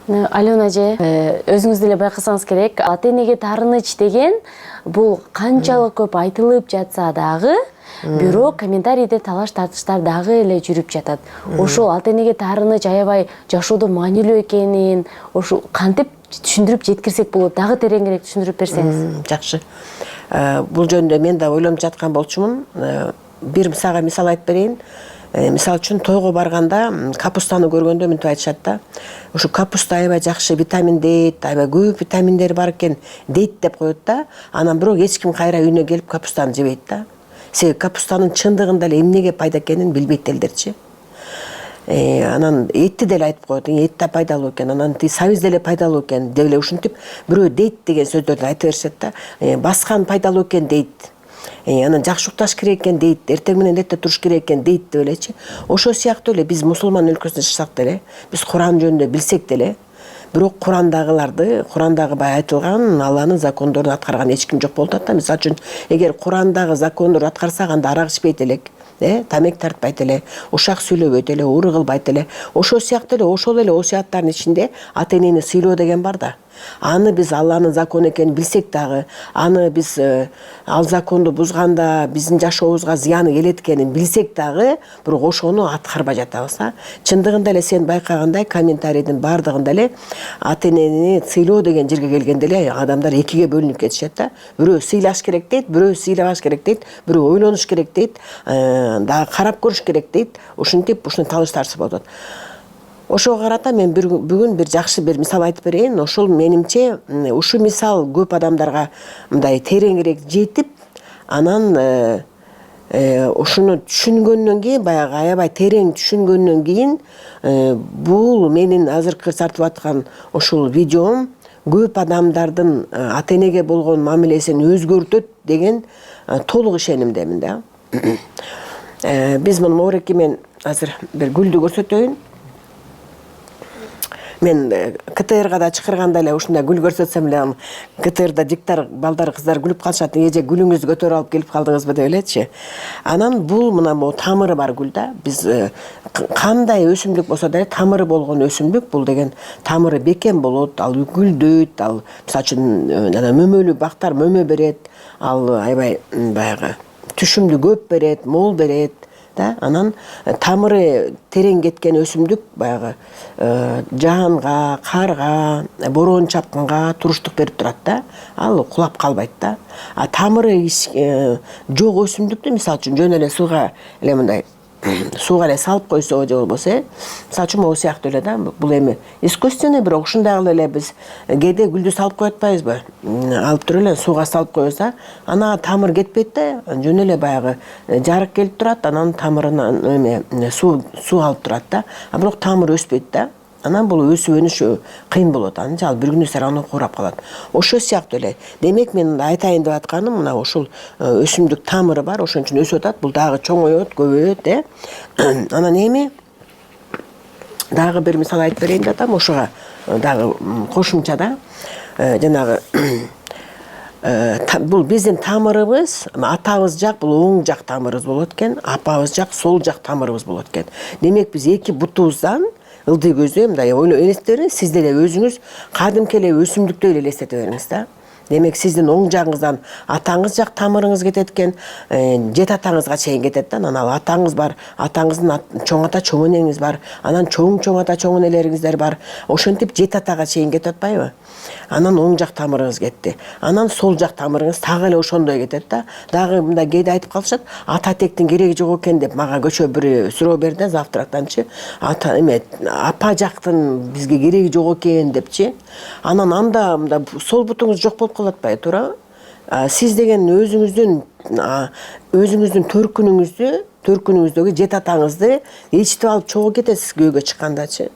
Алена эже, өзүңүз деле байкасаңыз керек, ата энеге таарыныч деген бул канчалык көп айтылып жатса дагы, бирок комментарийде талаш тартыштар дагы эле жүрүп жатат. Ошол ата энеге таарыныч аябай жашоодо маанилүү экенин, ошо кантип түшүндүрүп жеткирсек болот, дагы тереңирээк түшүндүрүп берсеңиз. Жакшы. Бул жөнүндө мен да ойлонуп жаткан болчумун. Бир мисал айтып берейин. Мисал үчүн тойго барганда капустаны көргөндө мынтип айтышат да. Ошо капуста аябай жакшы витамин дейт, аябай көп витаминдери бар экен дейт деп коет да. Анан бирок эч ким кайра үйүнө келип капустаны жебейт да. Себеби капустанын чындыгында эле эмнеге пайда экенин билбейт элдерчи. Анан этти деле айтып коет, эт да пайдалуу экен, анан сабиз деле пайдалуу экен деп эле ушинтип бирөө дейт деген сөздөрдү айта беришет да. Баскан пайдалуу экен дейт. Анан жакшы укташ керек экен дейт, эртең менен эрте туруш керек экен дейт деп элечи. Ошо сыяктуу эле биз мусулман өлкөсүнө чыксак деле, биз Куран жөнүндө билсек деле, бирок Курандагы бай айтылган Алланын закондорун аткарган эч ким жок болуп атат да. Мисалы үчүн, эгер Курандагы закондорду аткарсак, анда арак ичпейт элек, тамек тартпайт эле, ушак сүйлөбөйт эле, уур кылбайт эле. Ошол сыяктуу эле ошол эле осуяттардын ичинде ата энени сыйлоо деген бар да. Аны биз Алланын закону экенин билсек дагы, аны биз ал законду бузганда биздин жашообузга зыяны келет экенин билсек дагы, бирок ошону аткарбай жатабыз. Чындыгында эле сен байкагандай комментарийдин баардыгында эле ата энени сыйлоо деген жерге келгенде эле адамдар экиге бөлүнүп кетишет да. Бирөө сыйлаш керек дейт, бирөө сыйлабаш керек дейт, бирөө ойлонуш керек дейт, дагы карап көрүш керек дейт. Ушинтип талыштарсы болот. Ошого карата мен бүгүн бир жакшы бир мисал айтып берейин. Ошол менимче ушу мисал көп адамдарга мындай тереңирээк жетип, анан ушуну түшүнгөндөн кийин, баягы аябай терең түшүнгөндөн кийин, бул менин азыркы тартып аткан ушул видеом көп адамдардын ата энеге болгон мамилесин өзгөртөт деген толук ишенимдемин да. Биз муну Моореки мен азыр бир гүлдү көрсөтөйүн. Мен КТРга да чакырганда эле ушундай гүл көрсөтсөм эле, КТРда диктор балдар кыздар күлүп калышат, эже гүлүңүздү көтөрүп алып келип калдыңызбы деп элечи. Анан бул мына тамыры бар гүл да. Биз кандай өсүмдүк болсо да тамыры болгон өсүмдүк, бул деген тамыры бекем болот, ал гүлдөйт, ал мисалы үчүн мөмөлүү бактар мөмө берет, ал аябай баягы түшүмдү көп берет, мол берет. Анан тамыры терең кеткен өсүмдүк баягы жаанга, карга, бороон чапкынга туруштук берип турат да. Ал кулап калбайт да. А тамыры жок өсүмдүктү мисалы үчүн жөн эле сууга эле мындай сууга эле салып койсо же болбосо, мисалы үчүн могу сыяктуу эле да. Бул эми искусственный, бирок ушундай эле биз кээде гүлдү салып коюп атпайбызбы? Алып туруп эле сууга салып коебуз да. Ана тамыр кетпейт да, жөн эле баягы жарык келип турат, анан тамырынан эме суу алып турат да. А бирок тамыр өспөйт да. Анан бул өсүп өнүшү кыйын болот. Анан ал бир күнү сараны курап калат. Ошол сыяктуу эле. Демек мен айтайын деп атканым, мына ушул өсүмдүк тамыры бар, ошон үчүн өсүп атат. Бул дагы чоңоет, көбөйөт, Анан эми дагы бир мисал айтып берейин деп атам. Ошого дагы кошумча да, жанагы бул биздин тамырыбыз, атабыз жак бул оң жак тамырыбыз болот экен, апабыз жак сол жак тамырыбыз болот экен. Демек биз эки бутубуздан ылдый көздөй мындай элестете бериңиз, сиз деле өзүңүз кадимки эле өсүмдүктөй эле элестете бериңиз да. Демек сиздин оң жагыңыздан атаңыз жак тамырыңыз кетет экен, жет атаңызга чейин кетет да. Анан ал атаңыз бар, атаңыздын чоң ата чоң энеңиз бар, анан чоң ата чоң энелериңиздер бар. Ошентип жет атага чейин кетип атпайбы? Анан оң жак тамырыңыз кетти. Анан сол жак тамырыңыз так эле ошондой кетет да. Дагы мындай кээде айтып калышат, ата тектин кереги жок экен деп мага көчө бир суроо берди завтрактанчы. Ата эме апа жактын бизге кереги жок экен депчи. Анан анда сол бутуңуз жок болуп калат атпайбы, туурабы? Сиз деген өзүңүздүн төркүнүңүздөгү жет атаңызды ичтип алып чогуу кетесиз күйөөгө чыккандачы.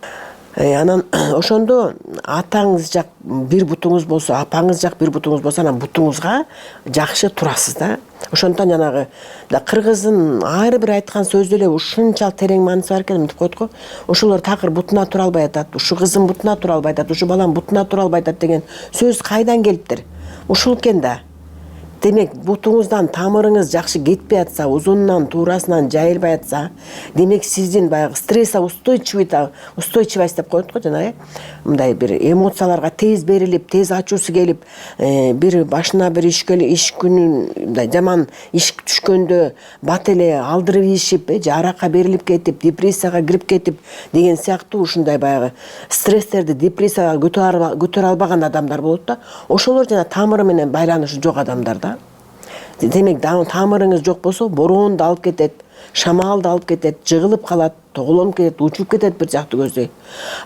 Анан ошондо атаңыз жак бир бутуңуз болсо, апаңыз жак бир бутуңуз болсо, анан бутуңузга жакшы турасыз да. Ошондон жанагы кыргыздын ар бир айткан сөздү эле ушунчалык терең мааниси бар экен деп коет го. Ошолор такыр бутуна тура албай атат, ушу кызым бутуна тура албай атат, ушу балам бутуна тура албай атат деген сөз кайдан келиптир? Ушул экен да. Демек бутуңуздан тамырыңыз жакшы кетпей атса, узунунан туурасынан жайылбай атса, демек сиздин баягы стресса устойчивость деп коет го жанагы. Мындай бир эмоцияларга тез берилип, тез ачуусу келип, бир башына бир иш күнүн мындай жаман иш түшкөндө бат эле алдырып ийишип, же аракка берилип кетип, депрессияга кирип кетип деген сыяктуу ушундай баягы стресстерди, депрессияга көтөрө албаган адамдар болот да. Ошолор жана тамыры менен байланышы жок адамдар да. Демек тамырыңыз жок болсо, бороон да алып кетет, шамал да алып кетет, жыгылып калат, тоголонуп кетет, учуп кетет бир жакты көздөй.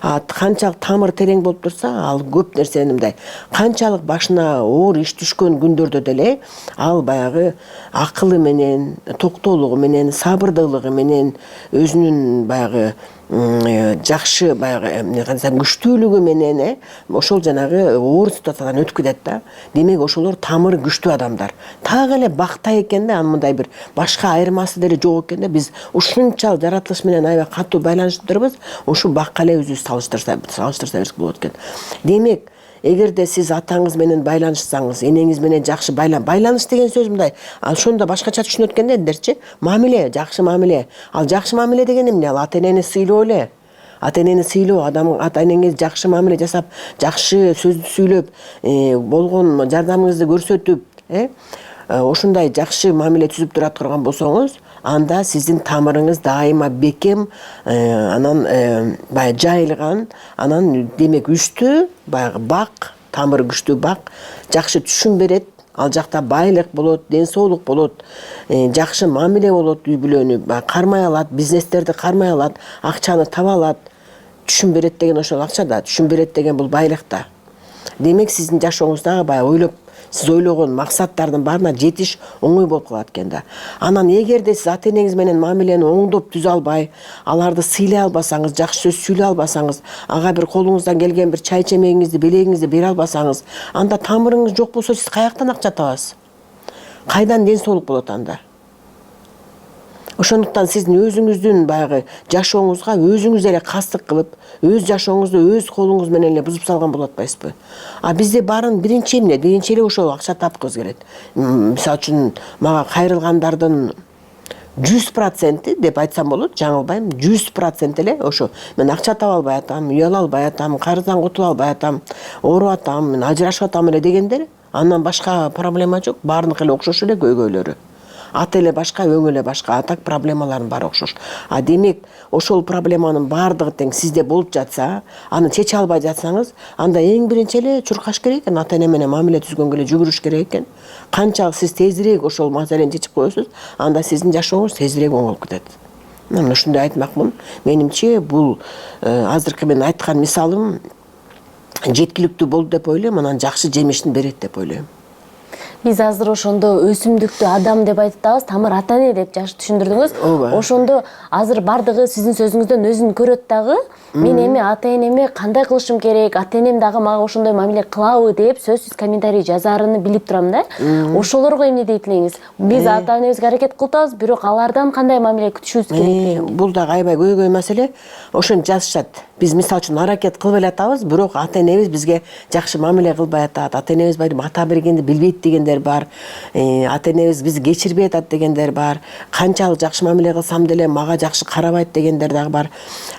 Канчалык тамыр терең болуп турса, ал көп нерсени мындай, канчалык башына оор иш түшкөн күндөрдө деле ал баягы акылы менен, токтоолугу менен, сабырдуулугу менен, өзүнүн баягы жакшы баягы күчтүүлүгү менен ошол жанагы оор ситуациядан өтүп кетет да. Демек ошолор тамыры күчтүү адамдар. Так эле бактай экен да, анын мындай бир башка айырмасы деле жок экен да. Биз ушунчалык жаратылыш менен аябай катуу байланышып турбуз. Ушу бакка эле өзүбүз салыштырсабыз болот экен. Демек, эгерде сиз атаңыз менен байланышсаңыз, энеңиз менен жакшы байланыш деген сөз мындай, ошону да башкача түшүнөт экендерчи. Мамиле, жакшы мамиле. Ал жакшы мамиле деген эмне? Ал ата-энени сыйлоо эле. Ата-энени сыйлоо, ата-энеңиз жакшы мамиле жасап, жакшы сөздү сүйлөп, болгон жардамыңызды көрсөтүп, ошундай жакшы мамиле түзүп тура турган болсоңуз, анда сиздин тамырыңыз дайыма бекем, анан баягы жайылган, анан демек үстү баягы бак, тамыры күчтүү бак, жакшы түшүм берет, ал жакта байлык болот, ден соолук болот, жакшы мамиле болот, үй бүлөнү кармай алат, бизнестерди кармай алат, акчаны таба алат. Түшүм берет деген ошол акча да, түшүм берет деген бул байлык да. Демек сиздин жашооңуздагы баягы сиз ойлогон максаттардын баарына жетиш оңой болуп калат экен да. Анан эгерде сиз ата-энеңиз менен мамилени оңдоп түзө албай, аларды сыйлай албасаңыз, жакшы сөз сүйлөй албасаңыз, ага бир колуңуздан келген бир чай чемегиңизди, белегиңизди бере албасаңыз, анда тамырыңыз жок болсо сиз каяктан акча табасыз? Кайдан ден соолук болот анда? Ошондуктан сиздин өзүңүздүн баягы жашооңузга өзүңүз эле кастык кылып, өз жашооңузду өз колуңуз менен эле бузуп салган болуп атпайсызбы? Бизде баарын биринчи эмне? Биринчи эле ошол акча тапкыбыз келет. Мисалы үчүн мага кайрылгандардын 100% деп айтсам болот, жаңылбайм, 100% эле ошо. Мен акча таба албай атам, үй ала албай атам, карыздан кутула албай атам, ооруп атам, мен ажырашып атам эле дегендер, андан башка проблема жок. Баарыныкы эле окшош эле көйгөйлөрү. Ат эле башка, өң эле башка, атак проблемаларын баары окшош. Демек, ошол проблеманын баардыгы тең сизде болуп жатса, аны чече албай жатсаңыз, анда эң биринчи эле чуркаш керек экен, ата-эне менен мамиле түзгөнгө эле жүгүрүш керек экен. Канчалык сиз тезирээк ошол маселени чечип коесуз, анда сиздин жашооңуз тезирээк оңолуп кетет. Мен ушундай айтмакмын. Менимче, бул азыркы мен айткан мисалым жеткиликтүү болду деп ойлойм, анан жакшы жемишин берет деп ойлойм. Биз азыр ошондо өсүмдүктү адам деп айтып атабыз, тамыр ата-эне деп жакшы түшүндүрдүңүз. Ошондо азыр бардыгы сиздин сөзүңүздөн өзүн көрөт дагы. Мен эми ата-энеме кандай кылышым керек, ата-энем дагы мага ошондой мамиле кылабы деп сөзсүз комментарий жазарыны билип турам да. Ошолорго эмне дейт элеңиз? Биз ата-энебизге аракет кылып атабыз, бирок алардан кандай мамиле күтүшүбүз керек? Бул дагы аябай көйгөй маселе. Ошону жазышат. Биз мисалы үчүн аракет кылып эле атабыз, бирок ата-энебиз бизге жакшы мамиле кылбай атат. Ата-энебиз ата бергенди билбейт дегендер бар. Ата-энебиз бизди кечирбей атат дегендер бар. Канчалык жакшы мамиле кылсам деле мага жакшы карабайт дегендер дагы бар.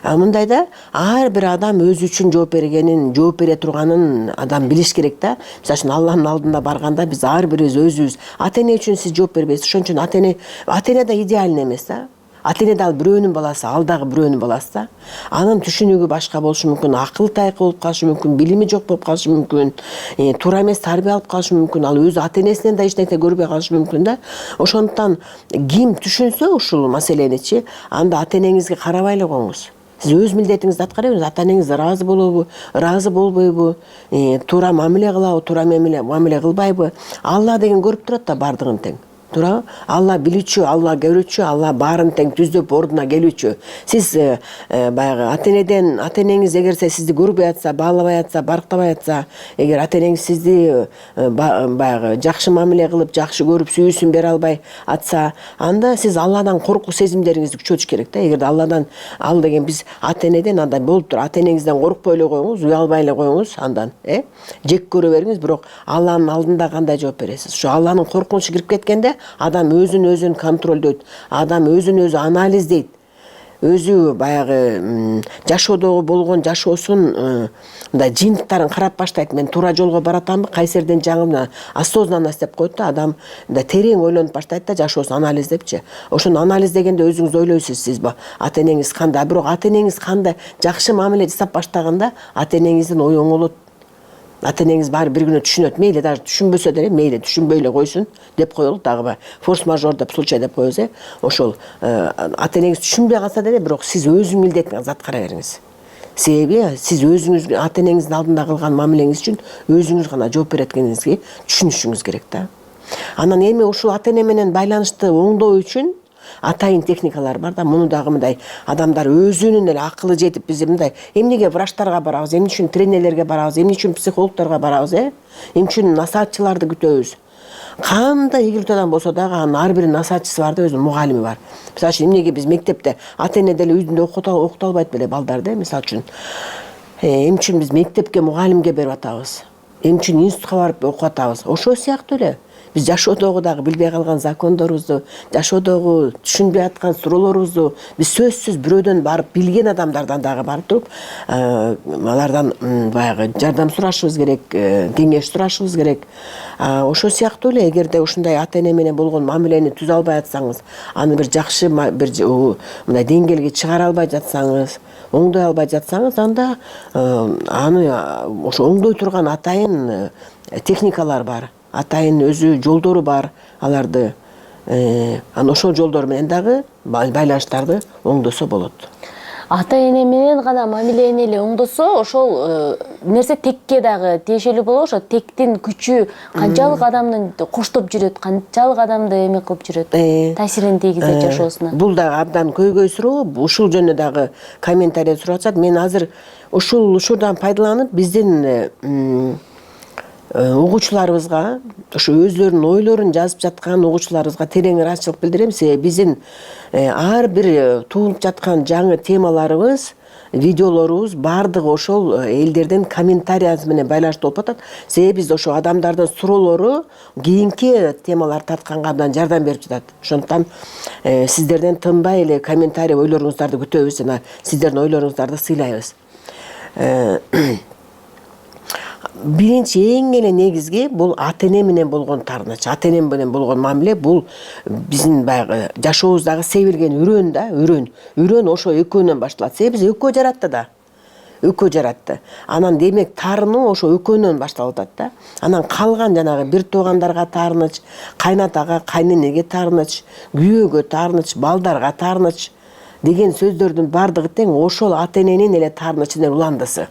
Мындайда ар бир адам өзү үчүн жооп бере турганын адам билиш керек да. Мисалы үчүн Алланын алдына барганда биз ар бирибиз өзүбүз ата-эне үчүн сиз жооп бербейсиз. Ошон үчүн ата-эне да идеалный эмес да. Ата-эне да бирөөнүн баласы, ал дагы бирөөнүн баласы да. Анын түшүнүгү башка болушу мүмкүн, акыл тайкы болуп калышы мүмкүн, билими жок болуп калышы мүмкүн, туура эмес тарбия алып калышы мүмкүн, ал өзү ата-энесинен да эч нерсе көрбөй калышы мүмкүн да. Ошондуктан ким түшүнсө ушул маселеничи, анда ата-энеңизге карабай эле коюңуз. Сиз өз милдетиңизди аткара бериңиз. Ата-энеңиз ыраазы болобу, ыраазы болбойбу, туура мамиле кылабы, туура мамиле кылбайбы? Алла деген көрүп турат да бардыгын тең. туура. Алла билүүчү, Алла көрүүчү, Алла баарын тең түздөп ордуна келүүчү. Сиз баягы ата энеңиз эгер сизди көрбөй атса, баалабай атса, барктабай атса, эгер ата энеңиз сизди баягы жакшы мамиле кылып, жакшы көрүп, сүйүүсүн бере албай атса, анда сиз Алладан коркуу сезимдериңизди күчөтүш керек да. Эгерде Алладан ал деген биз ата энеден андай болуп тур. Ата энеңизден коркпой эле коюңуз, уялбай эле коюңуз андан, жек көрө бериңиз, бирок Алланын алдында кандай жооп бересиз? Ошо Алланын коркунучу кирип кеткенде адам өзүн контролдойт, адам өзүн өзү анализдейт. Өзү баягы жашоодогу болгон жашоосун мындай жыйынтыктарын карап баштайт. Мен туура жолго баратамбы, кайсы жерден жаңы осознанность деп коет да, адам мындай терең ойлонуп баштайт да, жашоосун анализдепчи. Ошону анализдегенде өзүңүз ойлойсуз, сиз ата энеңиз кандай, бирок ата энеңиз кандай жакшы мамиле жасап баштаганда ата энеңиздин ою оңолот. Ата энеңиз баары бир күнү түшүнөт, мейли даже түшүнбөсө деле, мейли түшүнбөй эле койсун деп коелук, дагы форс-мажор деп случай деп коебуз, ошол ата энеңиз түшүнбөй калса деле, бирок сиз өзү милдетиңизди аткара бериңиз. Себеби сиз өзүңүз ата энеңиздин алдында кылган мамилеңиз үчүн өзүңүз гана жооп берет экениңизди түшүнүшүңүз керек да. Анан эми ушул ата эне менен байланышты оңдоо үчүн атайын техникалар бар да. Муну дагы мындай адамдар өзүнүн эле акылы жетип, биз мындай эмнеге врачтарга барабыз, эмне үчүн тренерлерге барабыз, эмне үчүн психологторго барабыз, эмне үчүн насаатчыларды күтөбүз. Кандай игилтөдөн болсо дагы анын ар биринин насаатчысы бар да, өзүнүн мугалими бар. Мисалы үчүн эмнеге биз мектепте ата эне деле үйдүндө окута албайт беле балдарды, мисалы үчүн. Эмне үчүн биз мектепке мугалимге берип атабыз? Эмне үчүн институтка барып окуп атабыз? Ошол сыяктуу эле. Биз жашоодогу дагы билбей калган закондорубузду, жашоодогу түшүнбөй аткан суроолорубузду биз сөзсүз бирөөдөн барып билген адамдардан дагы барып туруп, алардан баягы жардам сурашыбыз керек, кеңеш сурашыбыз керек. Ошол сыяктуу эле эгерде ушундай ата эне менен болгон мамилени түзө албай атсаңыз, аны бир жакшы бир мындай деңгээлге чыгара албай жатсаңыз, оңдой албай жатсаңыз, анда аны ошо оңдой турган атайын техникалар бар. Атайын өзү жолдору бар аларды. Анан ошол жолдор менен дагы байланыштарды оңдосо болот. Ата эне менен гана мамилени эле оңдосо, ошол нерсе текке дагы тиешелүү болот. Ошо тектин күчү канчалык адамдын коштоп жүрөт, канчалык адамды эме кылып жүрөт, таасирин тийгизет жашоосуна. Бул дагы абдан көйгөй суроо. Ушул жөнүндө дагы комментарий сурап атышат. Мен азыр ушурдан пайдаланып биздин угуучуларыбызга, ошо өздөрүнүн ойлорун жазып жаткан угуучуларыбызга терең ыраазычылык билдирем. Себеби биздин ар бир туулуп жаткан жаңы темаларыбыз, видеолорубуз баардыгы ошол элдердин комментариясы менен байланыштуу болуп атат. Себеби биз ошо адамдардын суроолору кийинки темалар тартканга абдан жардам берип жатат. Ошондуктан сиздерден тынбай эле комментарий, ойлоруңуздарды күтөбүз жана сиздердин ойлоруңуздарды сыйлайбыз. Биринчи эң эле негизги бул ата эне менен болгон таарыныч, ата эне менен болгон мамиле. Бул биздин баягы жашообуздагы себилген үрөн да, үрөн ошо экөөнөн башталат. Себеби биз экөө жаратты да. Экөө жаратты. Анан демек таарынуу ошо экөөнөн башталып атат да. Анан калган жанагы бир туугандарга таарыныч, кайнатага, кайненеге таарыныч, күйөөгө таарыныч, балдарга таарыныч деген сөздөрдүн баардыгы тең ошол ата эненин эле таарынычынын уландысы.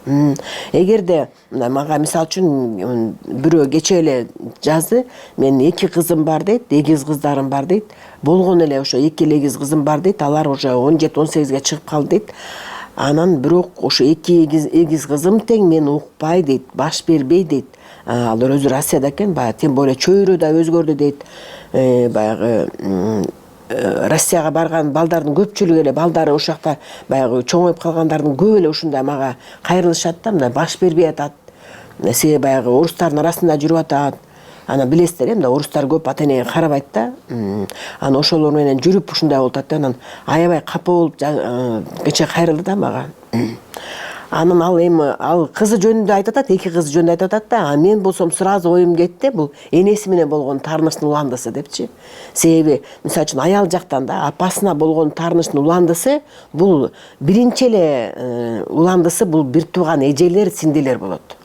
Эгерде мага мисалы үчүн бирөө кечээ эле жазды, мен 2 кызым бар дейт, эгиз кыздарым бар дейт. Болгон эле ошо 2 эгиз кызым бар дейт, алар уже 17-18ге чыгып калды дейт. Анан бирок ошо 2 эгиз кызым тең мени укпай дейт, баш бербей дейт. Алар өзү Россияда экен, баягы тем более чөйрө да өзгөрдү дейт. Баягы Россияга барган балдардын көпчүлүгү эле балдары ошол жакта баягы чоңоюп калгандардын көбү эле ушундай мага кайрылышат да, мындай баш бербей атат. Себеби баягы орустардын арасында жүрүп атат. Анан билесиздер, мындай орустар көп ата энеге карабайт да. Анан ошолор менен жүрүп ушундай болуп атат да. Анан аябай капа болуп кечээ кайрылды да мага. Анан ал кызы жөнүндө айтып атат, 2 кызы жөнүндө айтып атат да. Мен болсом сразу оюм кетти, бул энеси менен болгон таарынычтын уландысы депчи. Себеби мисалы үчүн аял жактан да апасына болгон таарынычтын уландысы бул биринчи эле уландысы бул бир тууган эжелер, сиңдилер болот.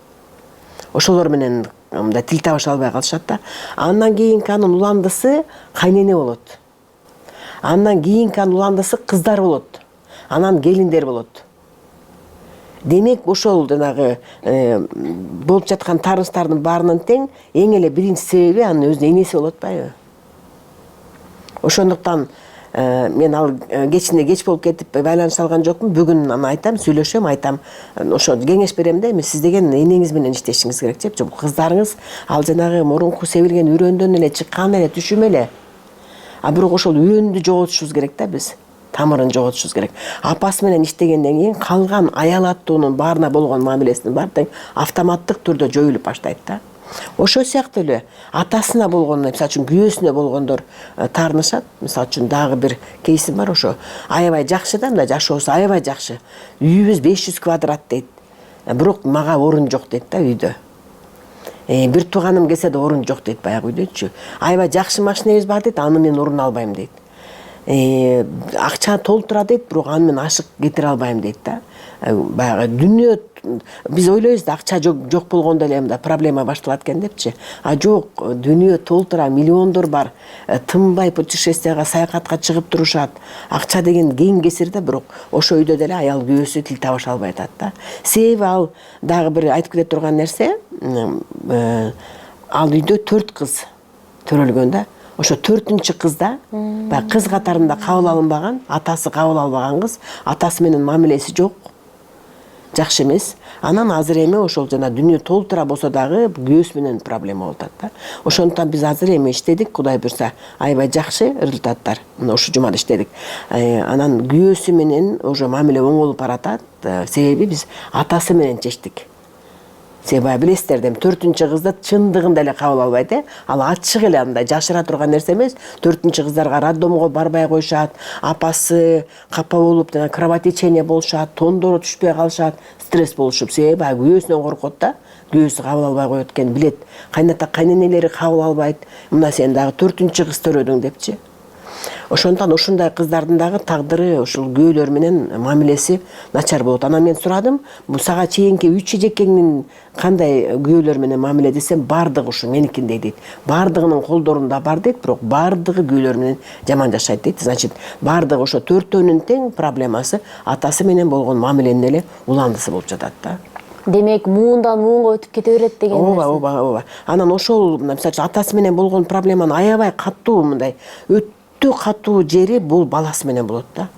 Ошолор менен мындай тил табыша албай калышат да. Андан кийинки анын уландысы кайнене болот. Андан кийинки анын уландысы кыздар болот. Анан келиндер болот. Демек ошол жанагы болуп жаткан тарыштардын баарынан тең эң эле биринчи себеби анын өзүнүн энеси болуп атпайбы? Ошондуктан мен ал кечинде кеч болуп кетип байланыша алган жокмун. Бүгүн аны айтам, сүйлөшөм, айтам. Ошо кеңеш берем да, эми сиз деген энеңиз менен иштешиңиз керек деп. Жок, кыздарыңыз ал жанагы мурунку себилген үрөндөн эле чыккан эле түшүм эле. А бирок ошол үрөндү жоготушубуз керек да биз. Тамырын жоготушубуз керек. Апасы менен иштегенден кийин калган аял аттуунун баарына болгон мамилесинин баары тең автоматтык түрдө жоюлуп баштайт да. Ошол сыяктуу эле атасына болгон, мисалы үчүн күйөөсүнө болгондор таарынышат. Мисалы үчүн дагы бир кейсим бар, ошо аябай жакшы да, мындай жашоосу аябай жакшы. Үйүбүз 500 квадрат дейт. Бирок мага орун жок дейт да үйдө. Бир тууганым келсе да орун жок дейт баягы үйдөчү. Аябай жакшы машинебиз бар дейт, аны мен орун албайм дейт. Акча толтура дейт, бирок аны мен ашык кетире албайм дейт да. Баягы дүнүйө биз ойлойбуз да акча жок болгондо эле мындай проблема башталат экен депчи. А жок, дүнүйө толтура миллиондор бар. Тынбай путешествияга, саякатка чыгып турушат. Акча деген кең кесир да, бирок ошо үйдө деле аял күйөөсү тил табыша албай атат да. Себеби ал дагы бир айтып кете турган нерсе, ал үйдө 4 кыз төрөлгөн да. Ошо 4-чү кызда, баягы кыз катарында кабыл алынбаган, атасы кабыл албаган кыз, атасы менен мамилеси жок. Жакшы эмес. Анан азыр эми ошол жана дүнүйө толтура болсо дагы күйөөсү менен проблема болуп атат да. Ошондуктан биз азыр эми иштедик, Кудай буйрса, аябай жакшы результаттар. Мына ушул жумада иштедик. Анан күйөөсү менен уже мамиле оң болуп баратат. Себеби биз атасы менен чечтик. Себеби билесиздер, 4-чү кызды чындыгында эле кабыл албайт, ал ачык эле андай жашыра турган нерсе эмес. 4-чү кыздарга роддомго барбай коюшат, апасы капа болуп, кровотечение болушат, тондору түшпөй калышат, стресс болушуп. Себеби күйөөсүнөн коркот да, күйөөсү кабыл албай коет экен, билет. Кайната кайненелери кабыл албайт. Мына сен дагы 4-чү кыз төрөдүң депчи. Ошондон ушундай кыздардын дагы тагдыры ушул күйөөлөр менен мамилеси начар болот. Анан мен сурадым, бул сага чейинки 3 эжекеңдин кандай күйөөлөр менен мамиле десем, бардыгы ушу меникиндей дейт. Бардыгынын колдорунда бар дейт, бирок бардыгы күйөөлөр менен жаман жашайт дейт. Значит, бардыгы ошо 4төөнүн тең проблемасы атасы менен болгон мамиленин эле уландысы болуп жатат да. Демек, муундан муунга өтүп кете берет деген нерсе. Ооба. Анан ошол, мисалы үчүн атасы менен болгон проблеманын аябай катуу мындай өтө катуу жери бул баласы менен болот да.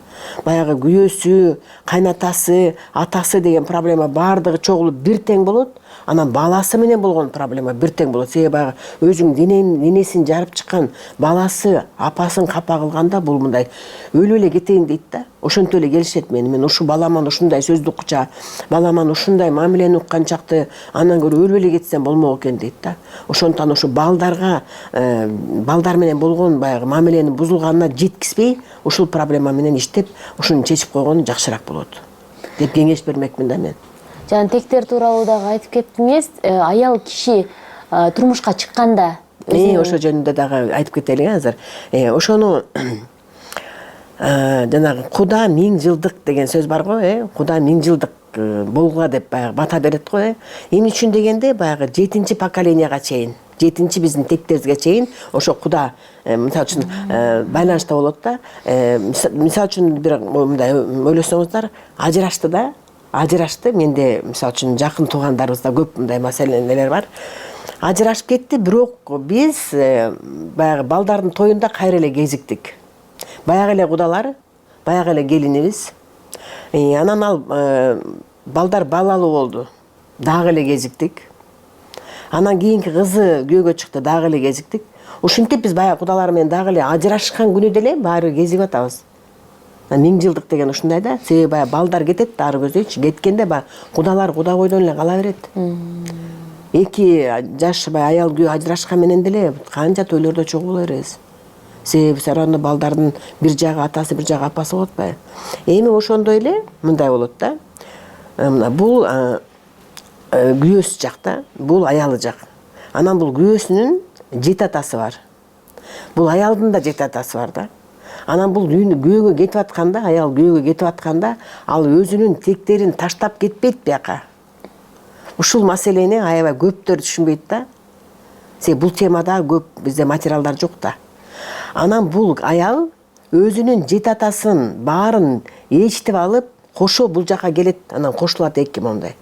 Баягы күйөөсү, кайнатасы, атасы деген проблема баардыгы чогулуп бир тең болот. Анан баласы менен болгон проблема бир тең болот. Себеби баягы өзүнүн денесин жарып чыккан баласы апасын капа кылганда бул мындай өлүп эле кетейин дейт да. Ошентип эле келишет мен ушу баламан ушундай сөздү укча, баламан ушундай мамилени укканчакты андан көрө өлүп эле кетсем болмок экен дейт да. Ошондуктан ушу балдарга балдар менен болгон баягы мамиленин бузулганына жеткизбей, ушул проблема менен иштеп, ушуну чечип койгон жакшыраак болот деп кеңеш бермекмин да мен. Жана тектер тууралуу дагы айтып кеттиңиз. Аял киши турмушка чыкканда ошо жөнүндө дагы айтып кетелик азыр. Ошону жанагы Куда 1000 жылдык деген сөз бар го, Куда 1000 жылдык болгула деп баягы бата берет го, Эмне үчүн дегенде баягы 7-чи поколенияга чейин, 7-чи биздин тектерибизге чейин ошо Куда мисалы үчүн байланышта болот да. Мисалы үчүн бир мындай ойлосоңуздар, ажырашты, менде мисалы үчүн жакын туугандарыбызда көп мындай маселелер бар. Ажырашып кетти, бирок биз баягы балдардын тоюнда кайра эле кезиктик. Баягы эле кудалар, баягы эле келинибиз. Анан ал балдар балалуу болду, дагы эле кезиктик. Анан кийинки кызы күйөөгө чыкты, дагы эле кезиктик. Ушинтип биз баягы кудалар менен дагы эле ажырашкан күнү деле баары кезигип атабыз. 1000 жылдык деген ушундай да. Себеби баягы балдар кетет да ары көздөйчү. Кеткенде баягы кудалар куда бойдон эле кала берет. Эки жаш аял күйөө ажырашкан менен деле канча тойлордо чогуу боло беребиз. Себеби сараны балдардын бир жагы атасы, бир жагы апасы болот атпайбы. Эми ошондой эле мындай болот да. Бул күйөөсү жакта, бул аялы жак. Анан бул күйөөсүнүн жети атасы бар. Бул аялдын да жети атасы бар да. Анан бул күйөөгө кетип атканда, аял күйөөгө кетип атканда, ал өзүнүн тектерин таштап кетпейт бияка. Ушул маселени аябай көптөр түшүнбөйт да. Себеби бул темада көп бизде материалдар жок да. Анан бул аял өзүнүн жети атасын баарын ээрчитип алып, кошо бул жака келет, анан кошулат эки мондай.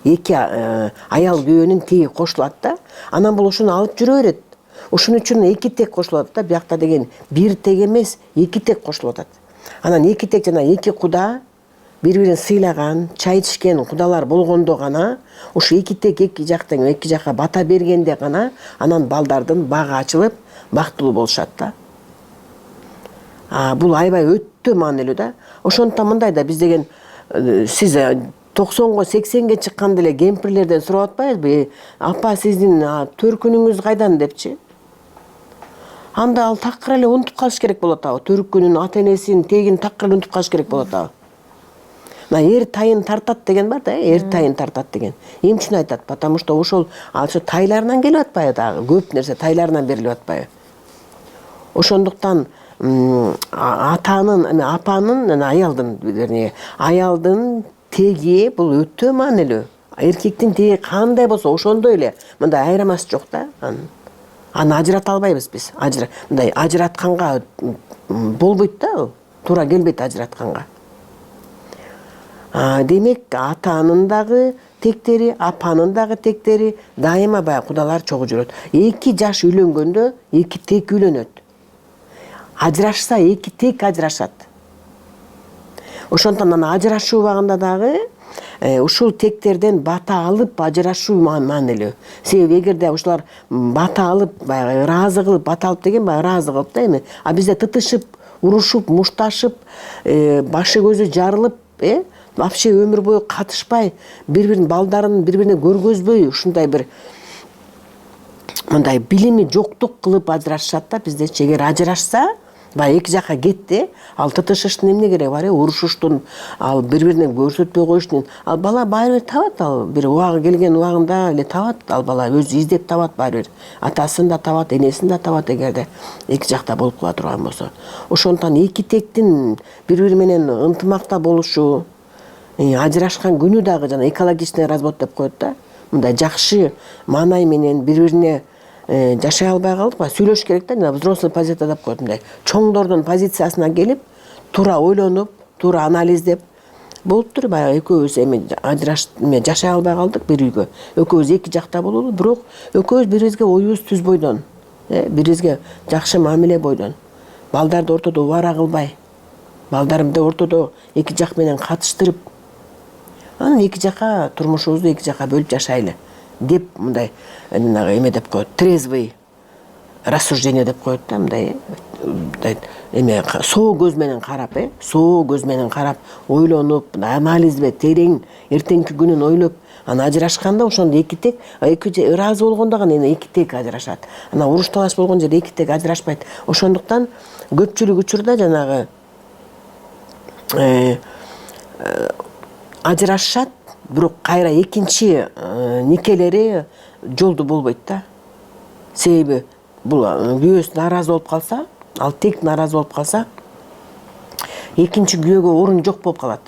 Эки аял күйөөнүн теги кошулат да, анан бул ошону алып жүрө берет. Ошон үчүн эки тек кошулат да, биякта деген бир тек эмес, эки тек кошулуп атат. Анан эки тек жана эки куда бири-бирин сыйлаган, чай ичкен кудалар болгондо гана, ошо эки тек эки жактан эки жака бата бергенде гана анан балдардын багы ачылып, бактылуу болушат да. Бул аябай өтө маанилүү да. Ошондуктан мындай да, биз деген сиз 90го 80ге чыкканда эле кемпирлерден сурап атпайбызбы? Апа, сиздин төркүнүңүз кайдан депчи? Анда ал такыр эле унутуп калыш керек болот абы. Төркүнүн, ата-энесин, тегин такыр эле унутуп калыш керек болот абы. Мына эр тайын тартат деген бар да, эр тайын тартат деген. Эмне үчүн айтат? Потому что ошол тайларынан келип атпайбы дагы? Көп нерсе тайларынан берилип атпайбы? Ошондуктан атанын, апанын, аялдын теги бул өтө маанилүү. Эркектин теги кандай болсо ошондой эле. Мындай айырмасы жок да. Аны ажырата албайбыз биз. Мындай ажыратканга болбойт да, туура келбейт ажыратканга. Демек, атанын дагы тектери, апанын дагы тектери дайыма баягы кудалар чогуу жүрөт. Эки жаш үйлөнгөндө эки тек үйлөнөт. Ажырашса эки тек ажырашат. Ошондон ана ажырашуу убагында дагы ушул тектерден бата алып ажырашуу маанилүү. Себеби эгерде ушулар бата алып, баягы ыраазы кылып, бата алып деген баягы ыраазы кылып да эми. А бизде тытышып, урушуп, мушташып, башы көзү жарылып, вообще өмүр бою катышпай, бири-биринин балдарын бири-бирине көргөзбөй, ушундай бир мындай билими жоктук кылып ажырашат да бизде. Эгер ажырашса, баягы эки жака кетти, ал тытышыштын эмне кереги бар, урушуштун, ал бири-бирине көрсөтпөй коюштун. Ал бала баары табат, ал бир убагы келген убагында эле табат, ал бала өзү издеп табат баары бир. Атасын да табат, энесин да табат эгерде эки жакта болуп кала турган болсо. Ошондуктан эки тектин бири-бири менен ынтымакта болушу, ажырашкан күнү дагы жана экологичный развод деп коет да. Мындай жакшы маанай менен бири-бирине жашай албай калдык, сүйлөш керек да, жана взрослый позиция деп коет. Мындай чоңдордун позициясына келип, туура ойлонуп, туура анализдеп, болуптур баягы экөөбүз эми жашай албай калдык бир үйгө. Экөөбүз эки жакта бололу, бирок экөөбүз бири-бирибизге оюбуз түз бойдон, бири-бирибизге жакшы мамиле бойдон. Балдарды ортодо убара кылбай, балдарымды ортодо эки жак менен катыштырып, анан эки жака турмушубузду эки жака бөлүп жашайлы деп мындай эме деп коет, трезвый рассуждение деп коет да, мындай эме соо көз менен карап, соо көз менен карап, ойлонуп, анализбе терең эртеңки күнүн ойлоп, ана ажырашканда ошондо эки тек, ыраазы болгондо гана эки тек ажырашат. Ана уруш талаш болгон жерде эки тек ажырашпайт. Ошондуктан көпчүлүк учурда жанагы ажырашат, бирок кайра экинчи никелери жолду болбойт да. Себеби бул күйөөсү нааразы болуп калса, ал тек нааразы болуп калса, экинчи күйөөгө орун жок болуп калат.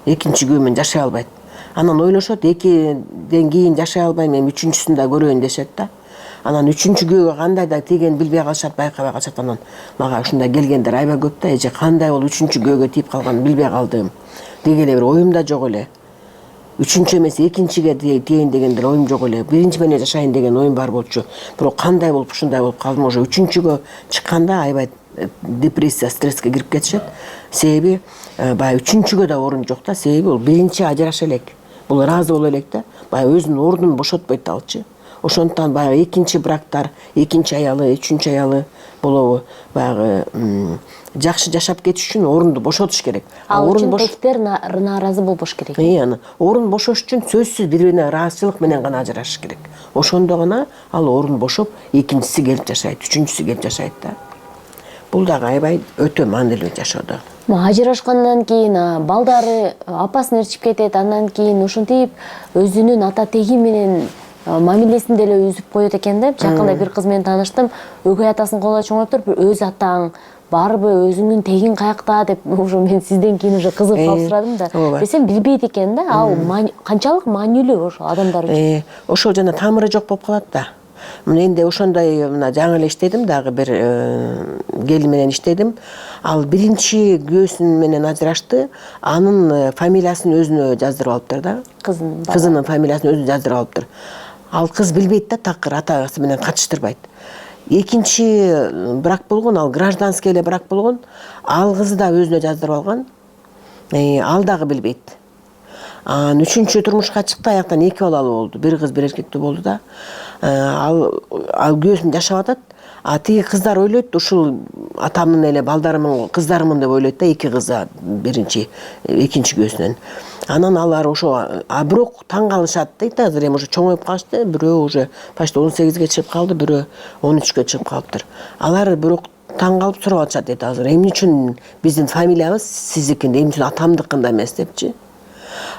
Экинчи күйөө менен жашай албайт. Анан ойлошот, экиден кийин жашай албайм, эми үчүнчүсүн да көрөйүн дешет да. Анан үчүнчү күйөөгө кандай да тиген билбей калышат, байкабай калышат. Анан мага ушундай келгендер аябай көп да, эже кандай болуп үчүнчү күйөөгө тийип калганын билбей калдым деген эле бир оюмда жок эле. Үчүнчү эмес экинчиге тийин деген деле оюм жок эле. Биринчи менен жашайын деген оюм бар болчу. Бирок кандай болуп ушундай болуп калдым, уже үчүнчүгө чыкканда аябай депрессия, стресске кирип кетишет. Себеби баягы үчүнчүгө да орун жок да, себеби бул биринчи ажыраша элек. Бул ыраазы боло элек да, баягы өзүнүн ордун бошотпойт алчы. Ошондуктан баягы экинчи брактар, экинчи аялы, үчүнчү аялы болобу, баягы жакшы жашап кетиш үчүн орунду бошотуш керек. Ал үчүн тектер нааразы болбош керек. Аны орун бошош үчүн сөзсүз бири-бирине ыраазычылык менен гана ажырашыш керек. Ошондо гана ал орун бошоп, экинчиси келип жашайт, үчүнчүсү келип жашайт да. Бул дагы аябай өтө маанилүү жашоодо. Ажырашкандан кийин балдары апасын ээрчип кетет, андан кийин ушинтип өзүнүн ата теги менен мамилесин деле үзүп коет экен да. Жакында бир кыз менен тааныштым, өгөй атасын колдой чоңоюп туруп, өз атаң барбы, өзүңдүн тегиң каякта деп, ошо мен сизден кийин уже кызыгып калып сурадым да. Десем билбейт экен да. Ал канчалык маанилүү ошо адамдар үчүн. Ошол жана тамыры жок болуп калат да. Мен де ошондой мына жаңы эле иштедим дагы бир келин менен иштедим. Ал биринчи күйөөсү менен ажырашты. Анын фамилиясын өзүнө жаздырып алыптыр да. Кызынын фамилиясын өзүнө жаздырып алыптыр. Ал кыз билбейт да такыр атасы менен катыштырбайт. Экинчи брак болгон, ал гражданский эле брак болгон. Ал кызы да өзүнө жаздырып алган. Ал дагы билбейт. Анан үчүнчү турмушка чыкты, аяктан 2 балалы болду. Бир кыз, бир эркектүү болду да. Ал күйөөсүн жашап атат. Тиги кыздар ойлойт, ушул атамдын эле балдарымын, кыздарымын деп ойлойт да, 2 кызы биринчи, экинчи күйөөсүнөн. Анан алар ошо, бирок таң калышат дейт, азыр эми ошо чоңоюп калышты. Бирөө уже почти 18ге чыгып калды, бирөө 13ке чыгып калыптыр. Алар бирок таң калып сурап атышат дейт, азыр эмне үчүн биздин фамилиябыз сиздикинде, эмне үчүн атамдыкында эмес депчи.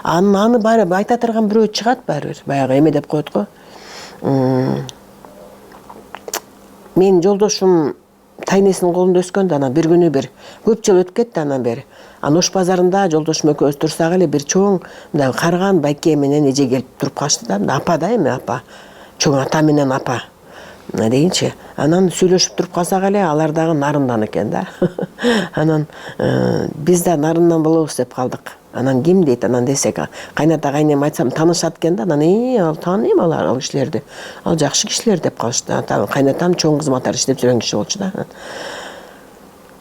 Аны баары айта турган бирөө чыгат баары, баягы эме деп коет го. Мен жолдошум тайнесинин колунда өскөн да, анан бир күнү бир көп жыл өтүп кетти анан бери. Ош базарында жолдошум экөөбүз турсак эле бир чоң мындай карган байке менен эже келип туруп калышты да. Апа да эми апа. Чоң ата менен апа. Дейинчи. Анан сүйлөшүп туруп калсак эле алар дагы нарындан экен да. Анан биз да нарындан болобуз деп калдык. Анан ким дейт, анан десек, кайната кайнем айтсам таанышат экен да. Анан ал тааныйм ал кишилерди. Ал жакшы кишилер деп калышты. Кайнатам чоң кызматтар иштеп жүргөн киши болчу да.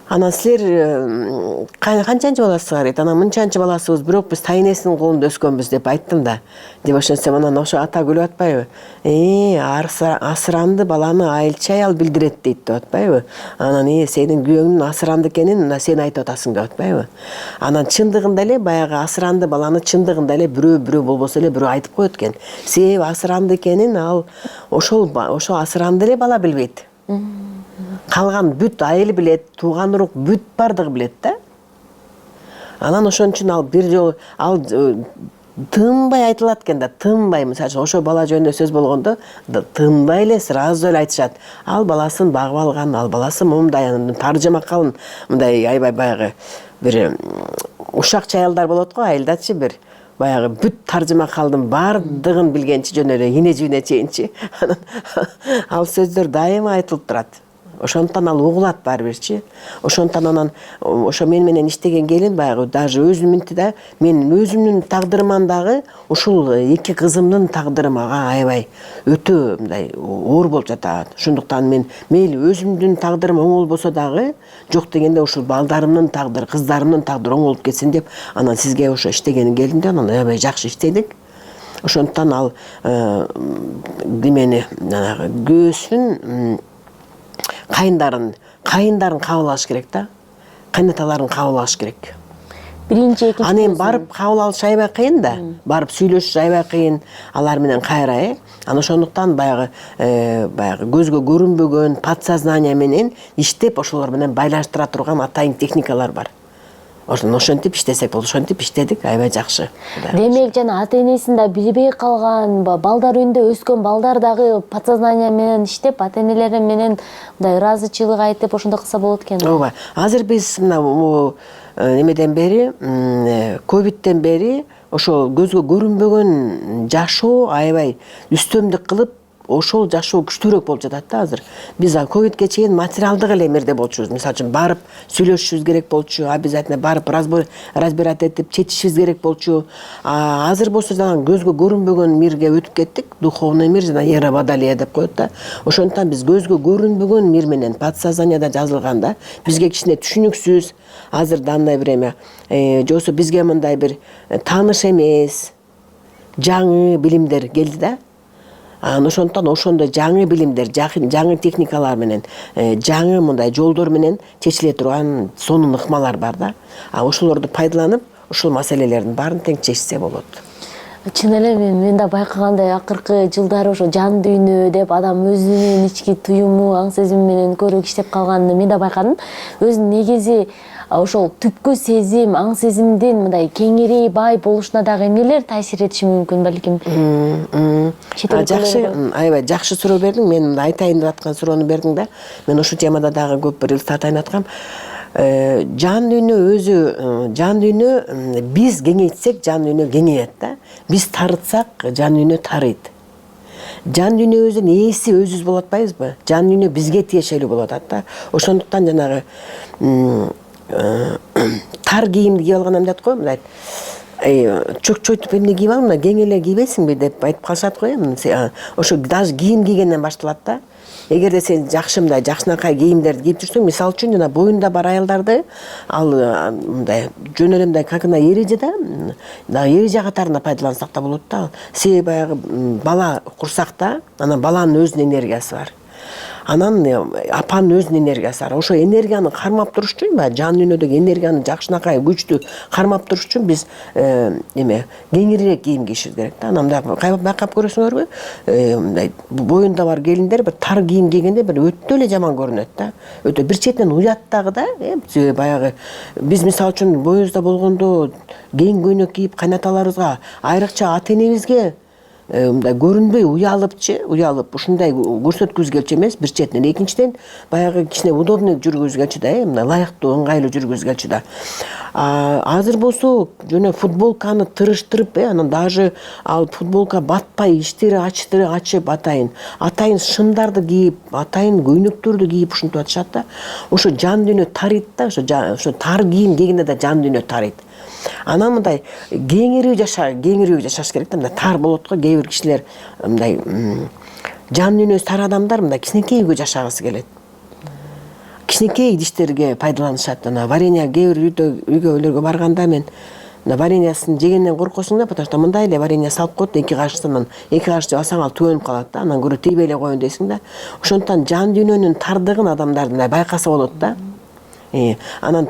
Анан силер канчанчы баласыздар дейт. Анан мынчанчы баласыбыз, бирок биз тайнесинин колунда өскөнбүз деп айттым да. Деп ошентсем анан ошо ата күлүп атпайбы? Асыранды баланы айылчы аял билдирет дейт деп атпайбы? Анан сенин күйөөңдүн асыранды экенин мына сен айтып атасың деп атпайбы? Анан чындыгында эле баягы асыранды баланы чындыгында эле бирөө болбосо эле бирөө айтып коет экен. Себеби асыранды экенин ал ошо асыранды эле бала билбейт. Калган бүт айыл билет, тууган урук бүт бардыгы билет да. Анан ошон үчүн ал бир жолу тынбай айтылат экен да, тынбай, мисалы ошо бала жөнүндө сөз болгондо тынбай эле сразу эле айтышат. Ал баласын багып алган, ал баласы момундай, таржыма калын, мындай аябай баягы бир ушакчы аялдар болот го, айылдачы бир баягы бүт таржыма калдын бардыгын билгенчи, жөн эле ине жибине чейинчи. Ал сөздөр дайыма айтылып турат. Ошондон ал угулат баары бирчи. Ошондон анан ошо мен менен иштеген келин баягы даже өзүмүнтү да, мен өзүмдүн тагдырыман дагы ушул 2 кызымдын тагдыры мага аябай өтө мындай оор болуп жатат. Ошондуктан мен мейли өзүмдүн тагдырым оң болбосо дагы, жок дегенде ушул балдарымдын тагдыры, кыздарымдын тагдыры оң болуп кетсин деп, анан сизге ошо иштеген келинде анан аябай жакшы иштедик. Ошондон ал демени күйөөсүн кайындарын кабыл алыш керек да. Кайнаталарын кабыл алыш керек. Биринчи, экинчи. Анан барып кабыл алыш аябай кыйын да. Барып сүйлөшүш аябай кыйын. Алар менен кайра, Анан ошондуктан баягы көзгө көрүнбөгөн подсознание менен иштеп, ошолор менен байланыштыра турган атайын техникалар бар. Ошентип иштесек болду, ошентип иштедик, аябай жакшы. Демек, жана ата-энесин да билбей калган, балдар үйүндө өскөн балдар дагы подсознание менен иштеп, ата-энелери менен мындай ыраазычылык айтып, ошондой кылса болот экен. Ооба. Азыр биз мына немеден бери, ковидтен бери ошол көзгө көрүнбөгөн жашоо аябай үстөмдүк кылып, ошол жашоо күчтүүрөөк болуп жатат да азыр. Биз ковидке чейин материалдык эле эмерде болчубуз. Мисалы үчүн барып сүйлөшүшүбүз керек болчу, обязательно барып разбирать этип чечишибиз керек болчу. Азыр болсо жана көзгө көрүнбөгөн мирге өтүп кеттик. Духовный мир жана эра Водолея деп коет да. Ошондуктан биз көзгө көрүнбөгөн мир менен подсознанияда жазылганда бизге кичине түшүнүксүз, азыр данное время жосо бизге мындай бир тааныш эмес жаңы билимдер келди да. Ошондон ошондой жаңы билимдер, жаңы техникалар менен, жаңы мындай жолдор менен чечиле турган сонун ыкмалар бар да. Ошолорду пайдаланып, ушул маселелердин баарын тең чечсе болот. Чын эле мен да байкагандай акыркы жылдары ошо жан дүйнө деп адам өзүнүн ички туюму, аң сезими менен көрөк иштеп калганын мен да байкадым. Өзүнүн негизи ошол түпкү сезим, аң сезимдин мындай кеңири бай болушуна дагы эмнелер таасир этиши мүмкүн балким? Жакшы, аябай жакшы суроо бердиң. Мен айтайын деп аткан суроону бердиң да. Мен ушул темада дагы көп бир ылдыз атайын аткам. Жан дүйнө өзү, жан дүйнө биз кеңейтсек, жан дүйнө кеңейет да. Биз тарытсак, жан дүйнө тарыйт. жан дүйнөбүздүн ээси өзүбүз болуп атпайбызбы? Жан дүйнө бизге тиешелүү болуп атат да. Ошондуктан жанагы тар кийимди кийип алган адам дейт го, мындай чөкчөйтүп эмне кийип ал, мына кең эле кийбейсиңби деп айтып калышат го эми. Ошо даже кийим кийгенден башталат да. Эгерде сен жакшы жакшынакай кийимдерди кийип жүрсөң, мисалы үчүн жана боюнда бар аялдарды ал мындай жөн эле мындай как на эреже да эреже катарында пайдалансак да болот да. Себеби баягы бала курсакта, анан баланын өзүнүн энергиясы бар. Анан апанын өзүнүн энергиясы бар. Ошо энергияны кармап туруш үчүн, баягы жан дүйнөдөгү энергияны жакшынакай күчтүү кармап туруш үчүн биз кеңирээк кийим кийишибиз керек да. Анан байкап көрөсүңөрбү? Мындай боюнда бар келиндер бир тар кийим кийгенде бир өтө эле жаман көрүнөт да. Өтө бир четинен уят дагы да. Баягы биз мисалы үчүн боюбузда болгондо кең көйнөк кийип кайнаталарыбызга, айрыкча ата энебизге мындай көрүнбөй уялып ушундай көрсөткүбүз келчү эмес бир четинен. Экинчиден баягы кичине удобный жүргүбүз келчү да, мындай ылайыктуу, ыңгайлуу жүргүбүз келчү да. Азыр болсо жана футболканы тырыштырып, анан даже ал футболка батпай, иштери ачып атайын шымдарды кийип, атайын көйнөктөрдү кийип ушинтип атышат да. Ошо жан дүйнө тарыйт да, ошо тар кийим кийгенде да жан дүйнө тарыйт. Анан мындай кеңирүү жашаш керек да. Мындай тар болот го, кээ бир кишилер мындай жан дүйнөсү тар адамдар мындай кичинекей үйгө жашагысы келет. Кичинекей идиштерге пайдаланышат. Варенье кээ бир үйгөлөргө барганда мен вареньясын жегенден коркосуң да, потому что мындай эле варенье салып коет, 2 кашыктан 2 кашык жебасаң ал түгөнүп калат да. Анан көрө тийбей эле коеюн дейсиң да. Ошондуктан жан дүйнөнүн тардыгын адамдар мындай байкаса болот да. Анан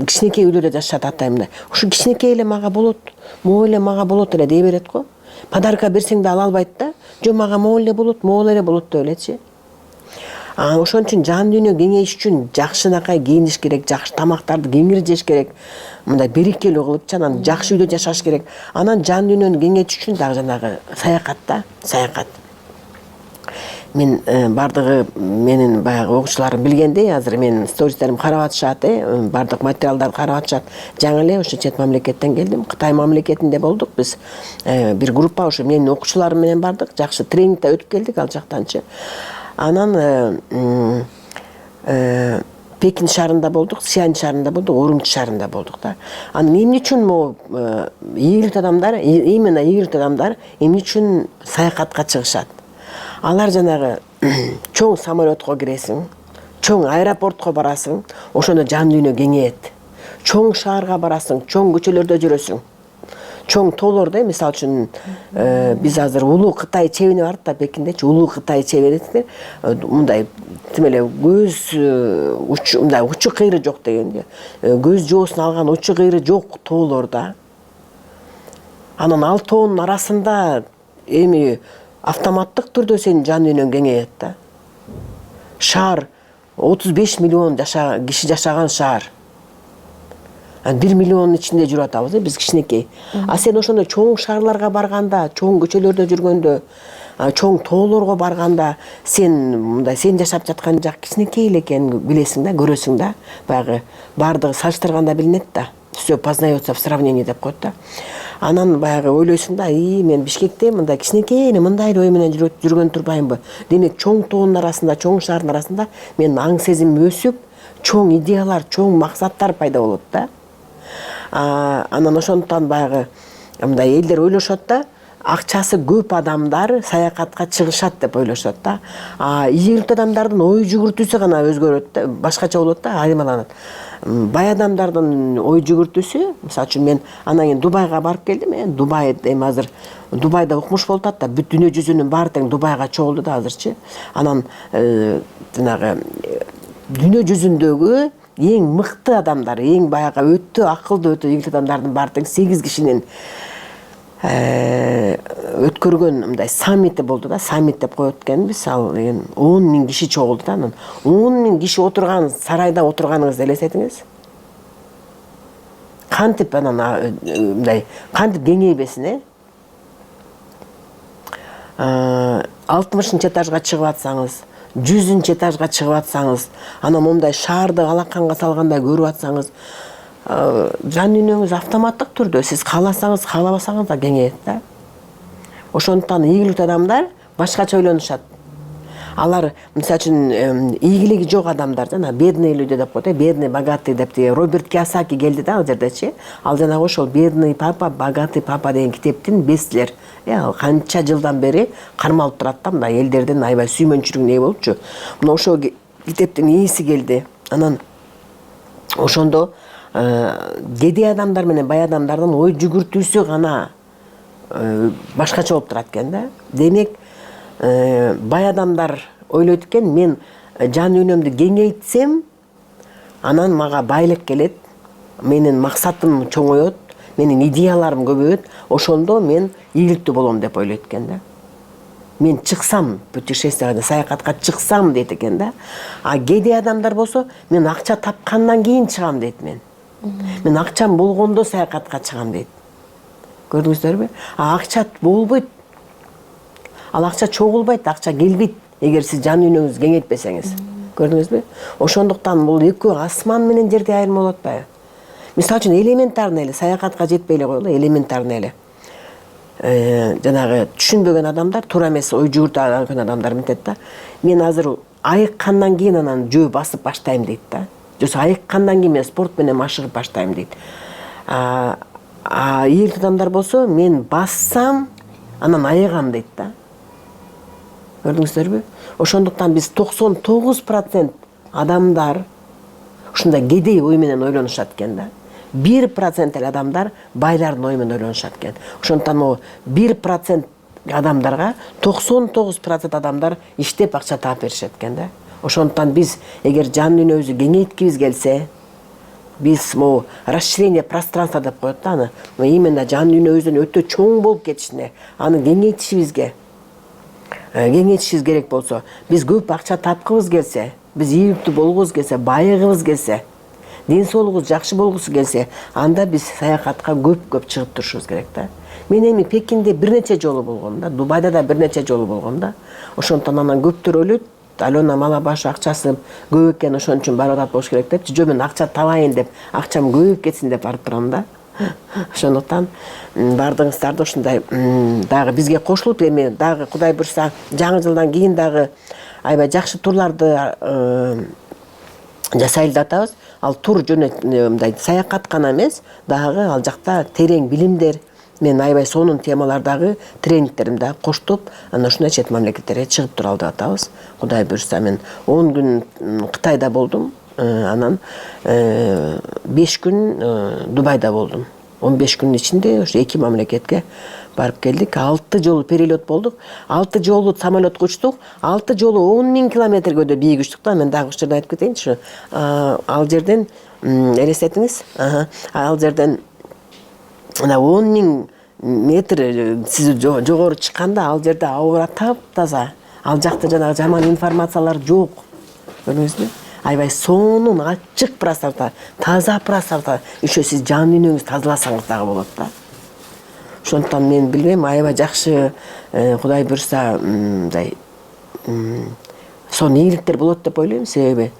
кичинекей үйлөрдө жашашат атайын мындай. Ушу кичинекей эле мага болот, могу эле мага болот эле дей берет го. Подарка берсең да ала албайт да. Жо мага могу эле болот деп элечи. Ошон үчүн жан дүйнө кеңейиш үчүн жакшынакай кийиниш керек, жакшы тамактарды кеңири жеш керек. Мындай берекелүү кылып, анан жакшы үйдө жашаш керек. Анан жан дүйнөнү кеңейтиш үчүн дагы жанагы саякат. Мен бардыгы менин баягы окуучуларым билгендей, азыр менин стористерим карап атышат, бардык материалдарды карап атышат. Жаңы эле ошо чет мамлекеттен келдим. Кытай мамлекетинде болдук биз. Бир группа ошо менин окуучуларым менен бардык. Жакшы тренингде өтүп келдик ал жактанчы. Анан Пекин шаарында болдук, Сиань шаарында болдук, Урумчи шаарында болдук да. Анан эмне үчүн могу ийгиликтүү адамдар, именно ийгиликтүү адамдар эмне үчүн саякатка чыгышат? Алар жанагы чоң самолетко киресиң, чоң аэропортко барасың, ошондо жан дүйнө кеңейет. Чоң шаарга барасың, чоң көчөлөрдө жүрөсүң. Чоң тоолордо, мисалы үчүн биз азыр улуу Кытай чебине бардык да, Пекиндечи улуу Кытай чебинде мындай тим эле мындай учу кыйры жок дегенде. Көз жоосун алган учу кыйры жок тоолорда. Анан ал тоонун арасында эми автоматтык түрдө сенин жан дүйнөң кеңейет да. Шаар 35 миллион киши жашаган шаар. 1 миллиондун ичинде жүрүп атабыз, биз кичинекей. Сен ошондо чоң шаарларга барганда, чоң көчөлөрдө жүргөндө, чоң тоолорго барганда, сен жашап жаткан жак кичинекей эле экенин билесиң да, көрөсүң да. Баягы бардыгы салыштырганда билинет да. Все познается в сравнении деп коет да. Анан баягы ойлойсуң да, мен Бишкекте мындай кичинекей эле мындай ой менен жүргөн турбаймынбы? Демек чоң тоонун арасында, чоң шаардын арасында менин аң сезимим өсүп, чоң идеялар, чоң максаттар пайда болот да. Анан ошондуктан баягы мындай элдер ойлошот да, акчасы көп адамдар саякатка чыгышат деп ойлошот да. Ийгиликтүү адамдардын ой жүгүртүүсү гана өзгөрөт да, башкача болот да, айырмаланат. Бай адамдардын ой жүгүртүүсү, мисалы үчүн мен анан кийин Дубайга барып келдим. Дубай эми азыр Дубайда укмуш болуп атат да, бүт дүйнө жүзүнүн баары тең Дубайга чогулду да азырчы. Анан жанагы дүйнө жүзүндөгү эң мыкты адамдар, эң баягы өтө акылдуу, өтө ийгиликтүү адамдардын баары тең 8 кишинин өткөргөн мындай саммити болду да, саммит деп коет экенбиз. Ал 10 000 киши чогулду да. Анан 10 000 киши отурган сарайда отурганыңызды элестетиңиз. Кантип анан мындай кантип кеңейбесин, 60-чы этажга чыгып атсаңыз, 100-чы этажга чыгып атсаңыз, анан момундай шаарды алаканга салгандай көрүп атсаңыз, жан дүйнөңүз автоматтык түрдө сиз кааласаңыз, каалабасаңыз да кеңейет да. Ошондуктан ийгиликтүү адамдар башкача ойлонушат. Алар мисалы үчүн ийгилиги жок адамдар, жана бедный люди деп коет, бедный, богатый деп Роберт Кийосаки келди да ал жердечи. Ал жанагы ошол «Бедный папа, богатый папа» деген китептин бестселлер. Ал канча жылдан бери кармалып турат да, мындай элдердин аябай сүймөнчүлүгү ээ болупчу. Мына ошол китептин ээси келди. Анан ошондо кедей адамдар менен бай адамдардын ой жүгүртүүсү гана башкача болуп турат экен да. Демек бай адамдар ойлойт экен, мен жан дүйнөмдү кеңейтсем, анан мага байлык келет, менин максатым чоңоет, менин идеяларым көбөйөт, ошондо мен ийгиликтүү болом деп ойлойт экен да. Мен чыксам, путешествияга, саякатка чыксам дейт экен да. А кедей адамдар болсо, мен акча тапкандан кийин чыгам дейт мен. Мен акчам болгондо саякатка чыгам дейт. Көрдүңүздөрбү? А акча болбойт. Ал акча чогулбайт, акча келбейт, эгер сиз жан дүйнөңүздү кеңейтпесеңиз. Көрдүңүзбү? Ошондуктан бул экөө асман менен жерди айырым болуп атпайбы? Мисалы үчүн элементарный эле саякатка жетпей эле коелу, элементарный эле. Жанагы түшүнбөгөн адамдар, туура эмес ой жүгүртө алган адамдар мынтет да. Мен азыр айыккандан кийин анан жөө басып баштайм дейт да. Жосо айыккандан кийин мен спорт менен машыгып баштайм дейт. Ийгиликтүү адамдар болсо, мен бассам, анан айыгам дейт да. Көрдүңүздөрбү? Ошондуктан биз 99% адамдар ушундай кедей ой менен ойлонушат экен да. 1% эле адамдар байлардын ой менен ойлонушат экен. Ошондуктан о 1% адамдарга 99% адамдар иштеп акча таап беришет экен да. Ошондуктан биз эгер жан дүйнөбүздү кеңейткибиз келсе, биз могу расширение пространства деп коет да аны. Именно жан дүйнөбүздүн өтө чоң болуп кетишине, аны кеңейтишибиз керек болсо, биз көп акча тапкыбыз келсе, биз ийгиликтүү болгубуз келсе, байыгыбыз келсе, ден соолугубуз жакшы болгусу келсе, анда биз саякатка көп чыгып турушубуз керек да. Мен эми Пекинде бир нече жолу болгом да, Дубайда да бир нече жолу болгом да. Ошондуктан анан көптөр ойлойт, Алена Малабашы акчасы көп экен, ошон үчүн барып атат болуш керек депчи. Жо, мен акча табайын деп, акчам көбөйүп кетсин деп барып турам да. Ошондуктан бардыгыңыздарды ушундай дагы бизге кошулуп, эми дагы Кудай буйрса жаңы жылдан кийин дагы аябай жакшы турларды жасайлы деп атабыз. Ал тур жөн мындай саякат гана эмес, дагы ал жакта терең билимдер, мен аябай сонун темалардагы тренингтеримди коштоп, анан ушундай чет мамлекеттерге чыгып туралы деп атабыз. Кудай буйрса мен 10 күн Кытайда болдум, анан 5 күн Дубайда болдум. 15 күнүн ичинде ушу 2 мамлекетке барып келдик. 6 жолу перелет болдук. 6 жолу самолетко учтук. 6 жолу 10.000 километрге өдө бийик учтук да. Мен дагы ушул жерде айтып кетейинчи. Ал жерден элестетиңиз. Ал жерден 10.000 метр сиз жогору чыкканда, ал жерде ауа таптаза. Ал жакта жанагы жаман информациялар жок. Көрдүңүзбү? Аябай сонун ачык пространство, таза пространство. Еще сиз жан дүйнөңүздү тазаласаңыз дагы болот да. Ошондуктан мен билбейм, аябай жакшы, Кудай буйрса, мындай сонун ийгиликтер болот деп ойлойм, себеби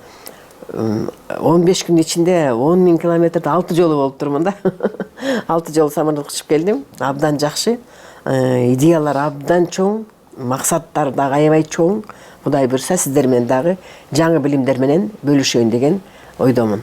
15 күн ичинде 10.000 километрди 6 жолу болуп турмун да. 6 жолу самолет учуп келдим. Абдан жакшы. Идеялар абдан чоң, максаттар дагы аябай чоң. Кудай буйрса сиздер менен дагы жаңы билимдер менен бөлүшөйүн деген ойдомун.